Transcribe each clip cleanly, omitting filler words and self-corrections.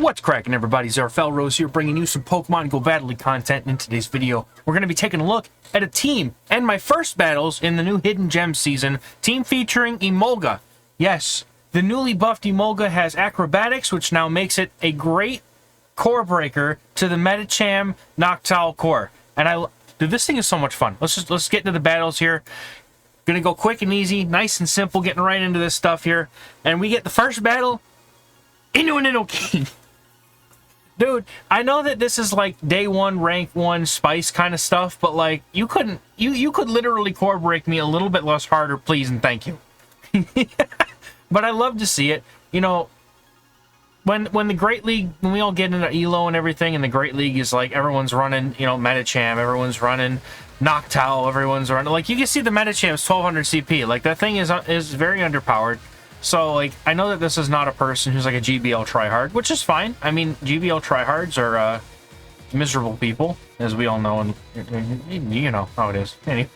What's cracking, everybody? XehrFelrose here, bringing you some Pokemon Go Battle League content. In today's video, we're going to be taking a look at a team and my first battles in the new Hidden Gems season. Team featuring Emolga. Yes, the newly buffed Emolga has Acrobatics, which now makes it a great Corebreaker to the Medicham Noctowl core. And dude, this thing is so much fun. Let's get into the battles here. Gonna go quick and easy, nice and simple, getting right into this stuff here. And we get the first battle, Inno King. Dude, I know that this is like day one, rank one, spice kind of stuff, but like you could literally core break me a little bit less harder, please and thank you. But I love to see it. You know, when the Great League, when we all get into Elo and everything, and the Great League is like everyone's running, you know, Medicham, everyone's running Noctowl, everyone's running. Like you can see the Medicham's 1200 CP. Like that thing is very underpowered. So, like, I know that this is not a person who's like a GBL tryhard, which is fine. I mean, GBL tryhards are miserable people, as we all know, and you know how it is. Anyway.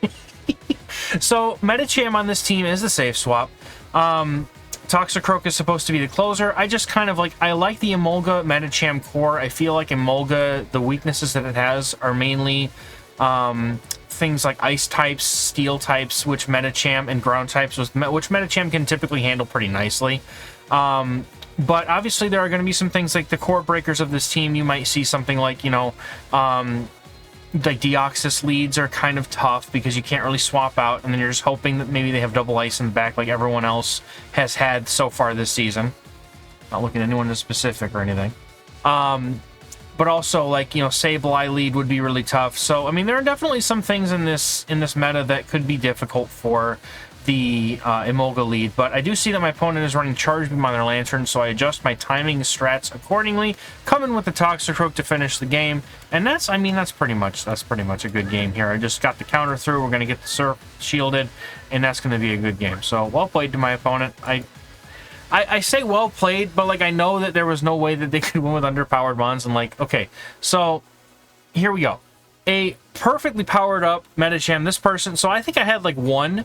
So, Medicham on this team is the safe swap. Toxicroak is supposed to be the closer. I just kind of like, I like the Emolga Medicham core. I feel like Emolga, the weaknesses that it has are mainly things like ice types, steel types, which Medicham, and ground types, which Medicham can typically handle pretty nicely. But obviously there are going to be some things like the core breakers of this team. You might see something like, you know, like Deoxys leads are kind of tough because you can't really swap out, and then you're just hoping that maybe they have double ice in the back like everyone else has had so far this season. Not looking at anyone in specific or anything. But also, like, you know, Sableye lead would be really tough. So, I mean, there are definitely some things in this meta that could be difficult for the Emolga lead. But I do see that my opponent is running Charge Beam on their Lantern, so I adjust my timing strats accordingly. Coming with the Toxicroak to finish the game, and that's pretty much a good game here. I just got the counter through. We're gonna get the Surf shielded, and that's gonna be a good game. So, well played to my opponent. I say well played, but like I know that there was no way that they could win with underpowered mons, and like, okay, so here we go. A perfectly powered up Medicham, this person, so I think I had like one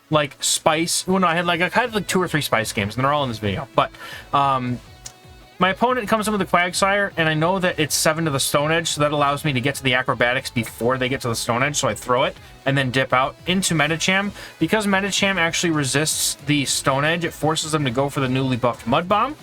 like spice, well no, I had like 2 or 3 spice games, and they're all in this video, but my opponent comes in with a Quagsire, and I know that it's 7 to the Stone Edge, so that allows me to get to the Acrobatics before they get to the Stone Edge, so I throw it and then dip out into Medicham. Because Medicham actually resists the Stone Edge, it forces them to go for the newly buffed Mud Bomb,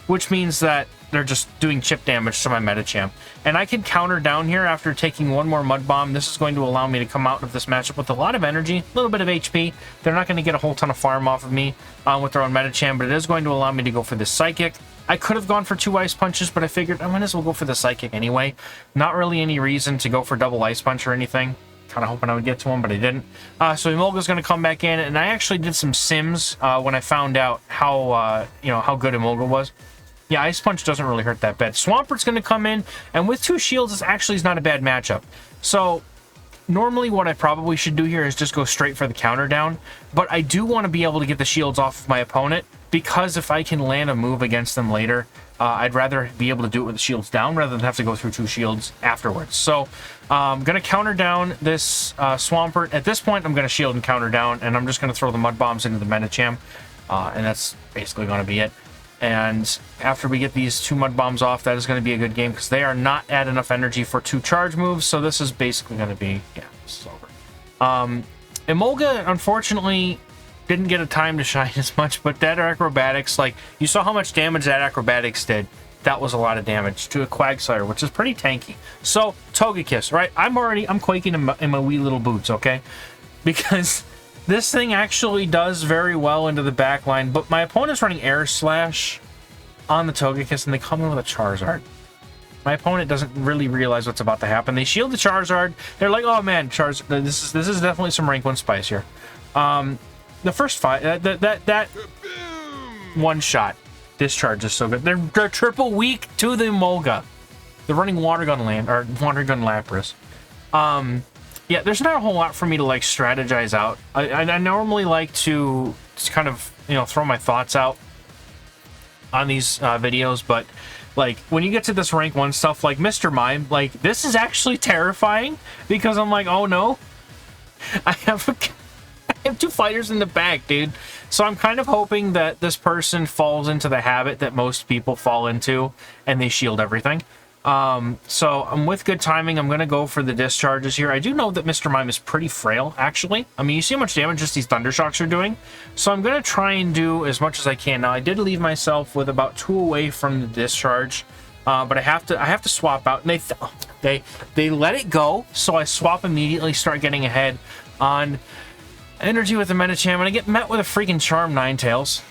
which means that they're just doing chip damage to my Medicham. And I can counter down here after taking one more Mud Bomb. This is going to allow me to come out of this matchup with a lot of energy, a little bit of HP. They're not going to get a whole ton of farm off of me with their own Medicham, but it is going to allow me to go for the Psychic. I could have gone for 2 Ice Punches, but I figured I might as well go for the Psychic anyway. Not really any reason to go for double Ice Punch or anything. Kind of hoping I would get to him, but I didn't. So Emolga's going to come back in, and I actually did some sims when I found out how how good Emolga was. Yeah, Ice Punch doesn't really hurt that bad. Swampert's going to come in, and with 2 shields, this actually is not a bad matchup. So normally what I probably should do here is just go straight for the counter down, but I do want to be able to get the shields off of my opponent, because if I can land a move against them later, I'd rather be able to do it with the shields down rather than have to go through 2 shields afterwards. So I'm going to counter down this Swampert. At this point, I'm going to shield and counter down, and I'm just going to throw the Mud Bombs into the Medicham, and that's basically going to be it. And after we get these 2 Mud Bombs off, that is going to be a good game, because they are not at enough energy for 2 charge moves, so this is basically going to be, yeah, this is over. Emolga, unfortunately, didn't get a time to shine as much, but that Acrobatics, like, you saw how much damage that Acrobatics did. That was a lot of damage to a Quagsire, which is pretty tanky. So, Togekiss, right? I'm quaking in my wee little boots, okay? Because this thing actually does very well into the back line, but my opponent's running Air Slash on the Togekiss, and they come in with a Charizard. My opponent doesn't really realize what's about to happen. They shield the Charizard. They're like, oh man, this is definitely some rank 1 spice here. The first fight, that one shot discharge is so good. They're triple weak to the Emolga. They're running Water Gun Lapras. Yeah, there's not a whole lot for me to like strategize out. I normally like to just kind of, you know, throw my thoughts out on these videos, but like when you get to this rank 1 stuff like Mr. Mime, like this is actually terrifying, because I'm like, oh no, I have a have two fighters in the back, dude. So I'm kind of hoping that this person falls into the habit that most people fall into, and they shield everything. So I'm with good timing. I'm going to go for the discharges here. I do know that Mr. Mime is pretty frail, actually. I mean, you see how much damage just these Thunder Shocks are doing? So I'm going to try and do as much as I can. Now, I did leave myself with about 2 away from the discharge, but I have to swap out. And they let it go, so I swap immediately, start getting ahead on energy with the Medicham, and I get met with a freaking Charm Ninetales.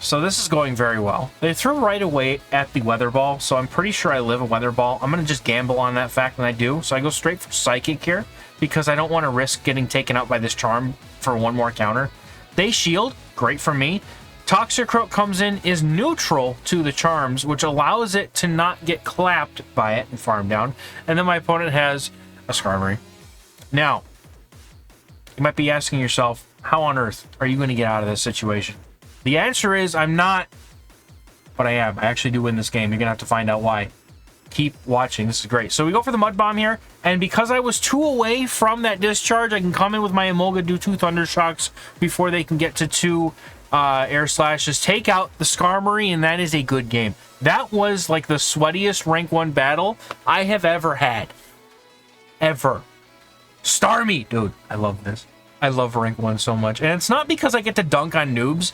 So this is going very well. They threw right away at the Weather Ball, so I'm pretty sure I live a Weather Ball. I'm going to just gamble on that fact, and I do. So I go straight for Psychic here, because I don't want to risk getting taken out by this Charm for one more counter. They shield. Great for me. Toxicroak comes in, is neutral to the Charms, which allows it to not get clapped by it and farm down. And then my opponent has a Skarmory. Now, you might be asking yourself, how on earth are you going to get out of this situation? The answer is I'm not, but I am. I actually do win this game. You're going to have to find out why. Keep watching. This is great. So we go for the Mud Bomb here, and because I was 2 away from that discharge, I can come in with my Emolga, do 2 Thunder Shocks before they can get to 2 Air Slashes, take out the Skarmory, and that is a good game. That was like the sweatiest rank 1 battle I have ever had. Ever. Starmie! Dude, I love this. I love rank 1 so much. And it's not because I get to dunk on noobs.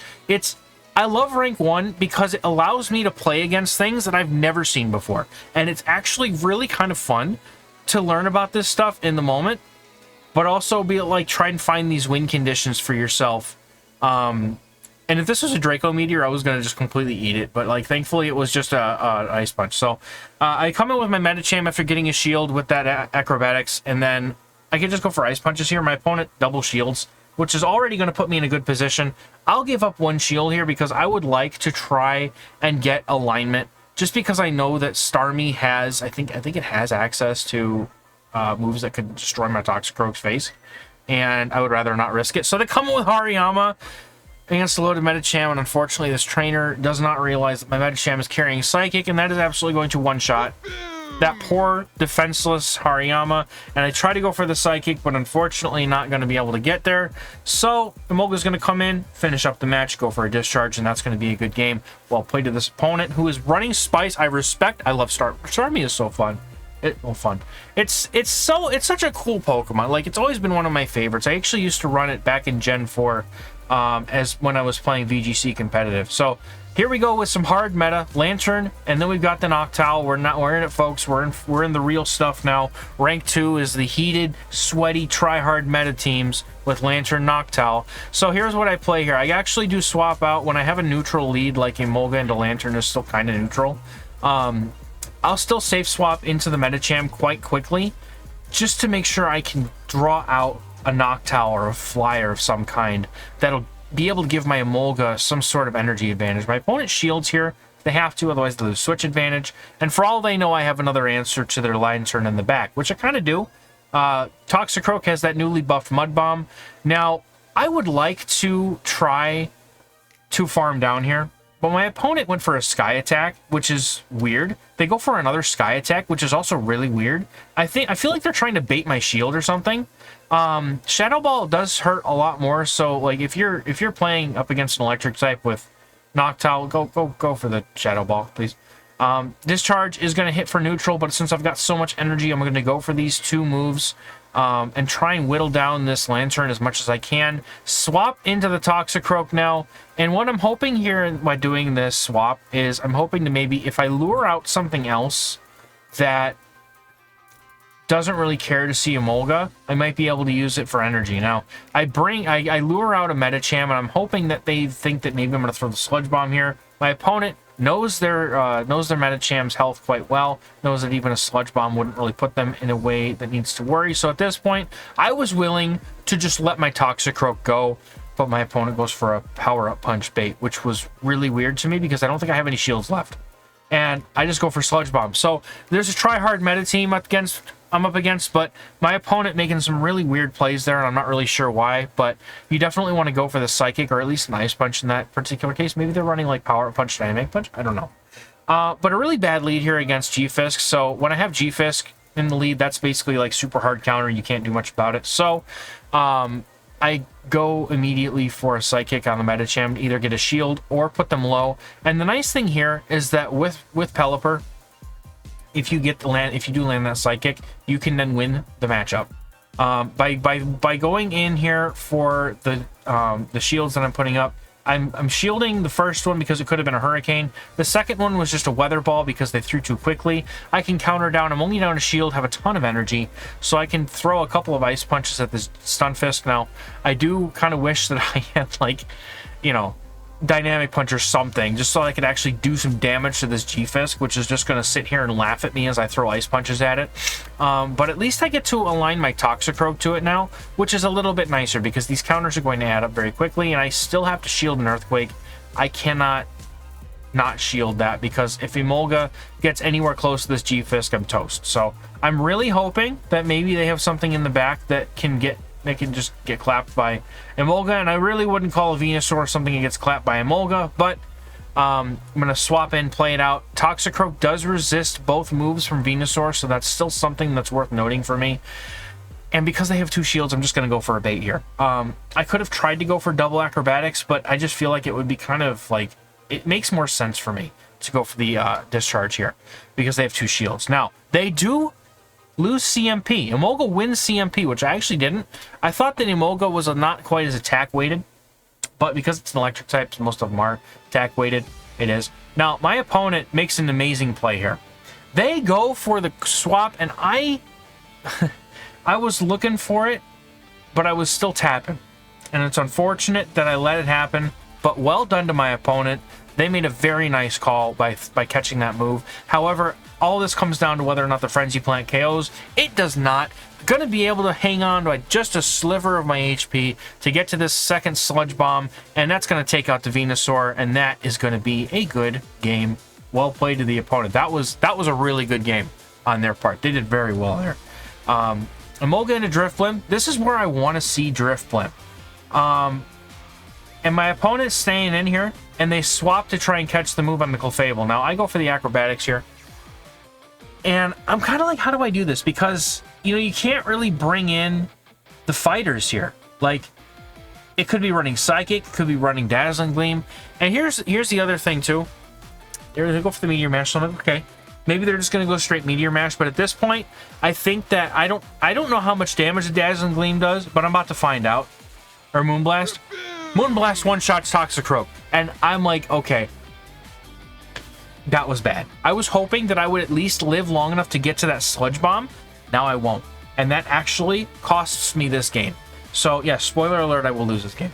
I love rank 1 because it allows me to play against things that I've never seen before. And it's actually really kind of fun to learn about this stuff in the moment, but also be like, try and find these win conditions for yourself. And if this was a Draco Meteor, I was going to just completely eat it. But, like, thankfully, it was just a Ice Punch. So, I come in with my Medicham after getting a shield with that Acrobatics, and then I can just go for Ice Punches here. My opponent double shields, which is already going to put me in a good position. I'll give up 1 shield here because I would like to try and get alignment, just because I know that Starmie has, I think it has access to moves that could destroy my Toxicroak's face, and I would rather not risk it. So they come in with Hariyama against the loaded Medicham, and unfortunately this trainer does not realize that my Medicham is carrying Psychic, and that is absolutely going to one-shot that poor defenseless Hariyama. And I try to go for the Psychic, but unfortunately not going to be able to get there. So Emolga's going to come in, finish up the match, go for a discharge, and that's going to be a good game. Well played to this opponent who is running Spice. I respect. I love Starmie is so fun. It's such a cool Pokemon. Like, it's always been one of my favorites. I actually used to run it back in Gen 4 as when I was playing VGC competitive. So here we go with some hard meta Lantern, and then we've got the Noctowl. We're in it, folks. We're in the real stuff now. Rank 2 is the heated, sweaty, try-hard meta teams with Lantern, Noctowl. So here's what I play here. I actually do swap out when I have a neutral lead, like Emolga into Lantern is still kind of neutral. I'll still safe swap into the Medicham quite quickly, just to make sure I can draw out a Noctowl or a Flyer of some kind that'll be able to give my Emolga some sort of energy advantage. My opponent shields here. They have to, otherwise they lose switch advantage. And for all they know, I have another answer to their Lantern in the back, which I kind of do. Toxicroak has that newly buffed Mud Bomb. Now, I would like to try to farm down here, but my opponent went for a Sky Attack, which is weird. They go for another Sky Attack, which is also really weird. I feel like they're trying to bait my shield or something. Shadow Ball does hurt a lot more, so like if you're playing up against an electric type with Noctowl, go for the Shadow Ball, please. Discharge is going to hit for neutral, but since I've got so much energy, I'm going to go for these 2 moves and try and whittle down this Lantern as much as I can. Swap into the Toxicroak now, and what I'm hoping here by doing this swap is I'm hoping to maybe, if I lure out something else that doesn't really care to see Emolga, I might be able to use it for energy. Now, I lure out a Medicham, and I'm hoping that they think that maybe I'm going to throw the Sludge Bomb here. My opponent knows their Medicham's health quite well, knows that even a Sludge Bomb wouldn't really put them in a way that needs to worry. So at this point, I was willing to just let my Toxicroak go, but my opponent goes for a Power-Up Punch bait, which was really weird to me because I don't think I have any shields left. And I just go for Sludge Bomb. So there's a try-hard meta team I'm up against, but my opponent making some really weird plays there, and I'm not really sure why, but you definitely want to go for the Psychic, or at least an Ice Punch in that particular case. Maybe they're running like Power Punch, Dynamic Punch, I don't know. But a really bad lead here against G-Fisk, so when I have G-Fisk in the lead, that's basically like super hard counter, you can't do much about it. So I go immediately for a Psychic on the Medicham to either get a shield or put them low. And the nice thing here is that with Pelipper, if you do land that Psychic, you can then win the matchup. By going in here for the shields that I'm putting up, I'm shielding the first one because it could have been a Hurricane. The second one was just a Weather Ball because they threw too quickly. I can counter down. I'm only down a shield, have a ton of energy, so I can throw a couple of Ice Punches at this Stunfisk. Now, I do kind of wish that I had, like, you know, Dynamic Punch or something, just so I could actually do some damage to this G-Fisk, which is just going to sit here and laugh at me as I throw Ice Punches at it. But at least I get to align my Toxicroak to it now, which is a little bit nicer because these counters are going to add up very quickly, and I still have to shield an Earthquake. I cannot not shield that because if Emolga gets anywhere close to this G-Fisk, I'm toast. So I'm really hoping that maybe they have something in the back that can just get clapped by Emolga, and I really wouldn't call a Venusaur something that gets clapped by Emolga, but I'm going to swap in, play it out. Toxicroak does resist both moves from Venusaur, so that's still something that's worth noting for me. And because they have two shields, I'm just going to go for a bait here. I could have tried to go for double Acrobatics, but I just feel like it would be kind of like, it makes more sense for me to go for the discharge here because they have two shields. Now, they do lose CMP. Emolga wins CMP, which I actually didn't. I thought that Emolga was not quite as attack weighted, but because it's an electric type, most of them are attack weighted, it is. Now, my opponent makes an amazing play here. They go for the swap, and I was looking for it, but I was still tapping. And it's unfortunate that I let it happen, but well done to my opponent. They made a very nice call by catching that move. However, all this comes down to whether or not the Frenzy Plant KOs. It does not. Going to be able to hang on to just a sliver of my HP to get to this second Sludge Bomb, and that's going to take out the Venusaur, and that is going to be a good game. Well played to the opponent. That was a really good game on their part. They did very well there. Emolga into Drifblim. This is where I want to see Drifblim. And my opponent's staying in here, and they swap to try and catch the move on the Clefable. Now, I go for the Acrobatics here. And I'm kind of like, how do I do this? Because, you know, you can't really bring in the fighters here. Like, it could be running Psychic, it could be running Dazzling Gleam. And here's the other thing, too. They're going to go for the Meteor Mash, so I'm like, okay. Maybe they're just going to go straight Meteor Mash, but at this point, I think that I don't know how much damage the Dazzling Gleam does, but I'm about to find out. Or Moonblast. Moonblast one-shots Toxicroak. And I'm like, okay. That was bad. I was hoping that I would at least live long enough to get to that Sludge Bomb. Now I won't. And that actually costs me this game. So, yeah, spoiler alert, I will lose this game.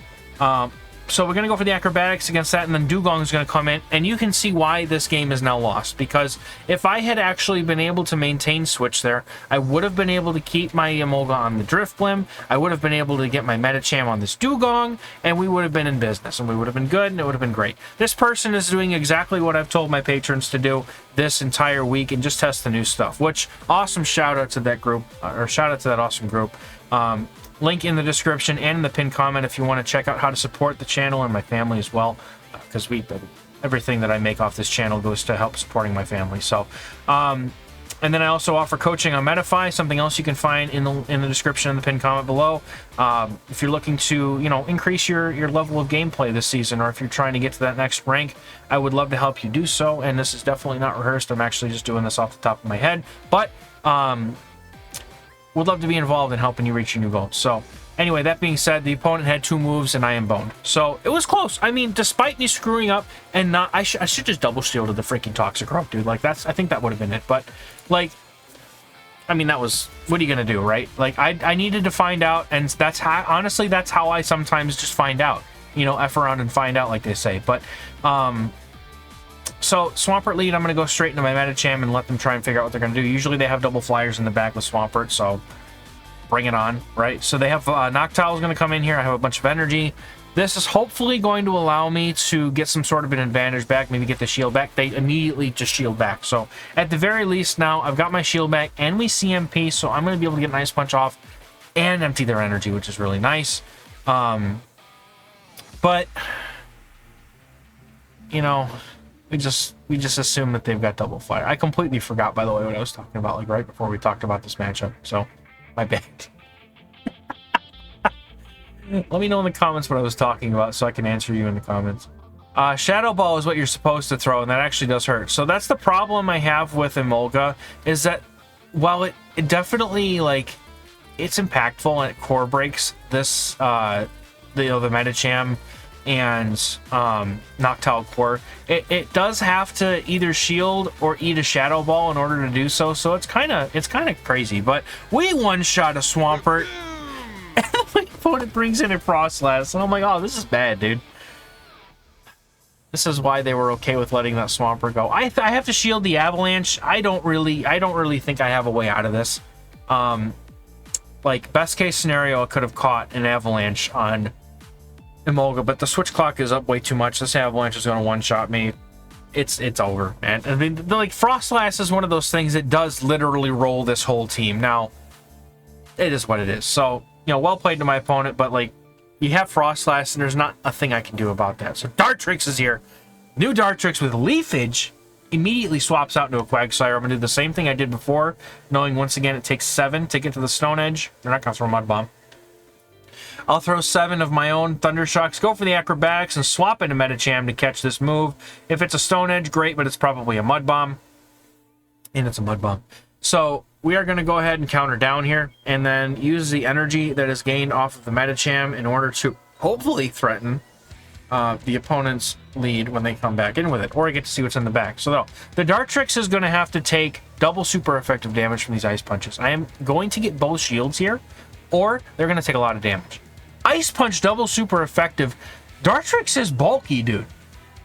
So we're going to go for the Acrobatics against that, and then Dugong is going to come in. And you can see why this game is now lost. Because if I had actually been able to maintain Switch there, I would have been able to keep my Emolga on the Drifblim. I would have been able to get my Medicham on this Dugong, and we would have been in business. And we would have been good, and it would have been great. This person is doing exactly what I've told my patrons to do this entire week, and just test the new stuff. Which, awesome shout out to that group, or shout out to that awesome group. Link in the description and in the pinned comment if you want to check out how to support the channel and my family as well, because everything that I make off this channel goes to help supporting my family. So, and then I also offer coaching on Metafy, something else you can find in the description and the pinned comment below. If you're looking to, you know, increase your level of gameplay this season, or if you're trying to get to that next rank, I would love to help you do so. And this is definitely not rehearsed. I'm actually just doing this off the top of my head, but would love to be involved in helping you reach your new goals. So, anyway, that being said, the opponent had two moves, and I am boned. So, it was close. I mean, despite me screwing up and not... I should just double shielded the freaking Toxicroak, dude. Like, I think that would have been it. But, like... I mean, that was... What are you gonna do, right? Like, I needed to find out, and that's how... Honestly, that's how I sometimes just find out. You know, F around and find out, like they say. But, so, Swampert lead, I'm going to go straight into my Medicham and let them try and figure out what they're going to do. Usually they have double flyers in the back with Swampert, so bring it on, right? So they have Noctowl is going to come in here. I have a bunch of energy. This is hopefully going to allow me to get some sort of an advantage back, maybe get the shield back. They immediately just shield back. So, at the very least now, I've got my shield back and we CMP, so I'm going to be able to get an Ice Punch off and empty their energy, which is really nice. But, you know... We just assume that they've got double fire. I completely forgot, by the way, what I was talking about, like, right before we talked about this matchup. So, my bad. Let me know in the comments what I was talking about so I can answer you in the comments. Shadow Ball is what you're supposed to throw, and that actually does hurt. So that's the problem I have with Emolga, is that while it definitely, like, it's impactful and it core breaks this, the Medicham and Noctowl core, it does have to either shield or eat a Shadow Ball in order to do so. So it's kind of crazy. But we one-shot a Swampert, and my opponent brings in a Froslass, and I'm like, oh, this is bad, dude. This is why they were okay with letting that Swampert go. I have to shield the Avalanche. I don't really think I have a way out of this. Like, best case scenario, I could have caught an Avalanche on Emolga, but the switch clock is up way too much. This Avalanche is going to one-shot me. It's over, man. I mean, like, Froslass is one of those things that does literally roll this whole team. Now, it is what it is. So, you know, well played to my opponent, but, like, you have Froslass, and there's not a thing I can do about that. So Dartrix is here. New Dartrix with Leafage immediately swaps out into a Quagsire. I'm going to do the same thing I did before, knowing once again it takes 7 to get to the Stone Edge. They're not going to throw Mud Bomb. I'll throw 7 of my own Thunder Shocks, go for the Acrobatics, and swap into Medicham to catch this move. If it's a Stone Edge, great, but it's probably a Mud Bomb. And it's a Mud Bomb. So we are going to go ahead and counter down here, and then use the energy that is gained off of the Medicham in order to hopefully threaten the opponent's lead when they come back in with it, or I get to see what's in the back. So the Dartrix is going to have to take double super effective damage from these Ice Punches. I am going to get both shields here, or they're going to take a lot of damage. Ice Punch double super effective. Dartrix is bulky, dude.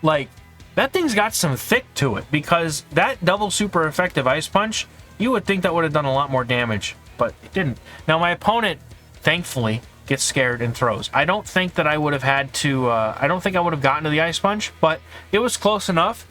Like, that thing's got some thick to it, because that double super effective Ice Punch, you would think that would have done a lot more damage, but it didn't. Now, my opponent, thankfully, gets scared and throws. I don't think that I would have had to, I don't think I would have gotten to the Ice Punch, but it was close enough.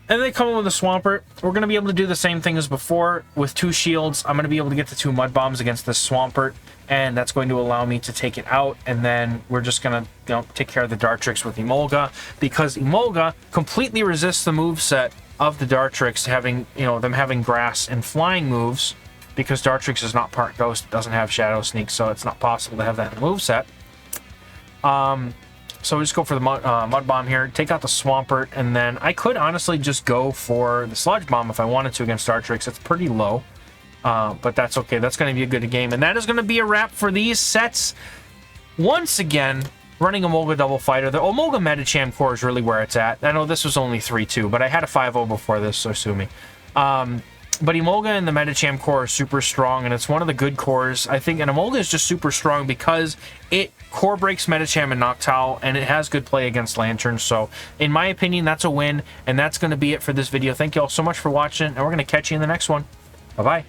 And they come in with a Swampert. We're going to be able to do the same thing as before with 2 shields. I'm going to be able to get the 2 Mud Bombs against this Swampert, and that's going to allow me to take it out. And then we're just going to, take care of the Dartrix with Emolga, because Emolga completely resists the moveset of the Dartrix having, them having grass and flying moves, because Dartrix is not part Ghost, doesn't have Shadow Sneak, so it's not possible to have that in the moveset. So we just go for the Mud Bomb here, take out the Swampert, and then I could honestly just go for the Sludge Bomb if I wanted to against Dartrix. It's pretty low, but that's okay. That's going to be a good game, and that is going to be a wrap for these sets. Once again, running Emolga Double Fighter. The Emolga Medicham core is really where it's at. I know this was only 3-2, but I had a 5-0 before this, so sue me. But Emolga and the Medicham core are super strong, and it's one of the good cores. I think, and Emolga is just super strong because it core breaks Medicham and Noctowl, and it has good play against Lanturn. So, in my opinion, that's a win, and that's going to be it for this video. Thank you all so much for watching, and we're going to catch you in the next one. Bye-bye.